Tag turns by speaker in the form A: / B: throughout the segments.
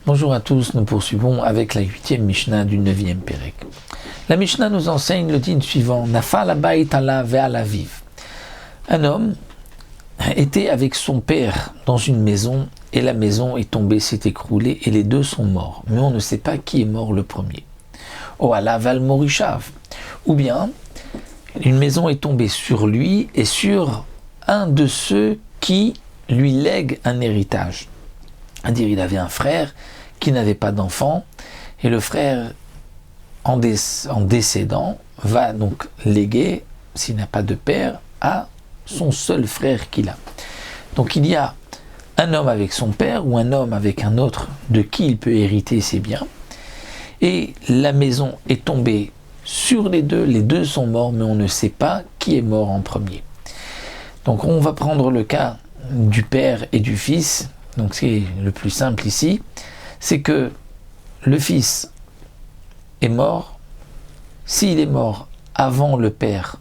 A: Bonjour à tous, nous poursuivons avec la 8e Mishnah du 9e Pérec. La Mishnah nous enseigne le digne suivant: Nafal habayit alav ve'alaviv. Un homme était avec son père dans une maison et la maison est tombée, s'est écroulée et les deux sont morts. Mais on ne sait pas qui est mort le premier. O alav al morishav. Ou bien, une maison est tombée sur lui et sur un de ceux qui lui lèguent un héritage. C'est-à-dire, il avait un frère qui n'avait pas d'enfant, et le frère, en décédant, va donc léguer, s'il n'a pas de père, à son seul frère qu'il a. Donc il y a un homme avec son père, ou un homme avec un autre de qui il peut hériter ses biens, et la maison est tombée sur les deux sont morts, mais on ne sait pas qui est mort en premier. Donc on va prendre le cas du père et du fils. Donc c'est le plus simple ici, c'est que le fils est mort. S'il est mort avant le père,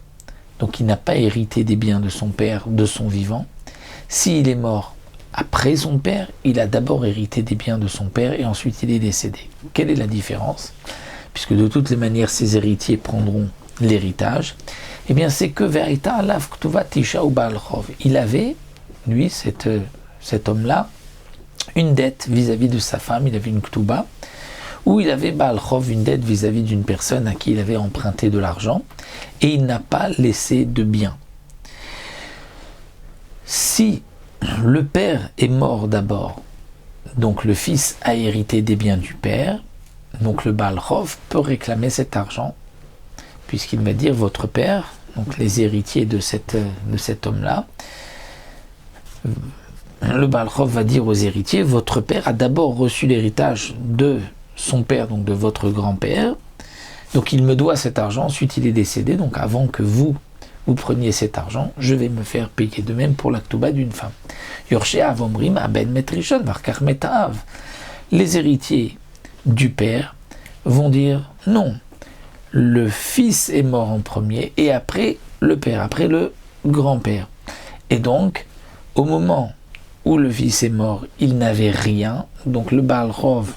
A: donc il n'a pas hérité des biens de son père de son vivant. S'il est mort après son père, il a d'abord hérité des biens de son père et ensuite il est décédé. Quelle est la différence? Puisque de toutes les manières ses héritiers prendront l'héritage. Eh bien c'est que Verita alav ktuva tisha ou baal chov. Il avait, lui, cet homme-là, une dette vis-à-vis de sa femme, il avait une ktuba, où il avait Baal Chov, une dette vis-à-vis d'une personne à qui il avait emprunté de l'argent, et il n'a pas laissé de biens. Si le père est mort d'abord, donc le fils a hérité des biens du père, donc le Baal Chov peut réclamer cet argent, puisqu'il va dire votre père, donc les héritiers de cet homme-là, le Baal Chov va dire aux héritiers, votre père a d'abord reçu l'héritage de son père, donc de votre grand-père, donc il me doit cet argent, ensuite il est décédé, donc avant que vous preniez cet argent, je vais me faire payer. De même pour la ktuba d'une femme. Yorshea vomrim aben metrishon varkar metav. Les héritiers du père vont dire non, le fils est mort en premier et après le père, après le grand-père. Et donc, au moment où le fils est mort, il n'avait rien, donc le Baal Chov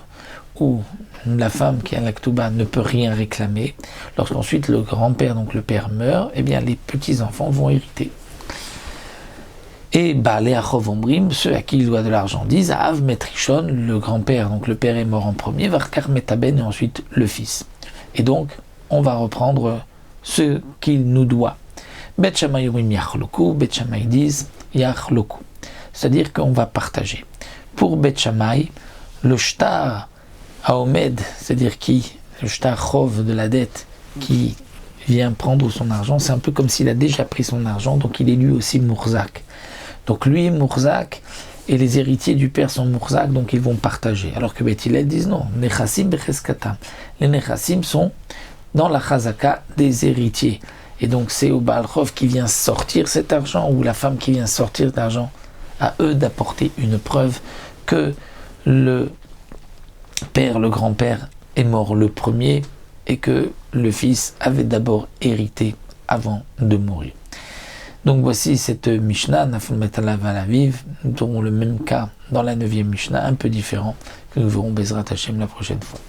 A: ou la femme qui a la ktuba ne peut rien réclamer. Lorsqu'ensuite le grand-père, donc le père, meurt, eh bien les petits-enfants vont hériter. Et Baalei Achov Omrim, ceux à qui il doit de l'argent, disent Av Metrishon, le grand-père, donc le père est mort en premier, Varkar Metaben, et ensuite le fils. Et donc, on va reprendre ce qu'il nous doit. Bet Shammai Omrim Yachloku, Bet Shammai disent Yachloku. C'est-à-dire qu'on va partager. Pour Bet Shammai, le shtar haomed, c'est-à-dire le shtar chov de la dette, qui vient prendre son argent, c'est un peu comme s'il a déjà pris son argent, donc il est lui aussi mourzak. Donc lui est mourzak, et les héritiers du père sont mourzak, donc ils vont partager. Alors que Bet Hillel disent non, nechassim becheskatam. Les nechassim sont dans la chazaka des héritiers. Et donc c'est au Baal Chov qui vient sortir cet argent, ou la femme qui vient sortir d'argent, à eux d'apporter une preuve que le père, le grand-père, est mort le premier et que le fils avait d'abord hérité avant de mourir. Donc voici cette Mishnah, Nafal Metalav Alaviv, dont le même cas dans la 9e Mishnah, un peu différent, que nous verrons Bezrat Hashem la prochaine fois.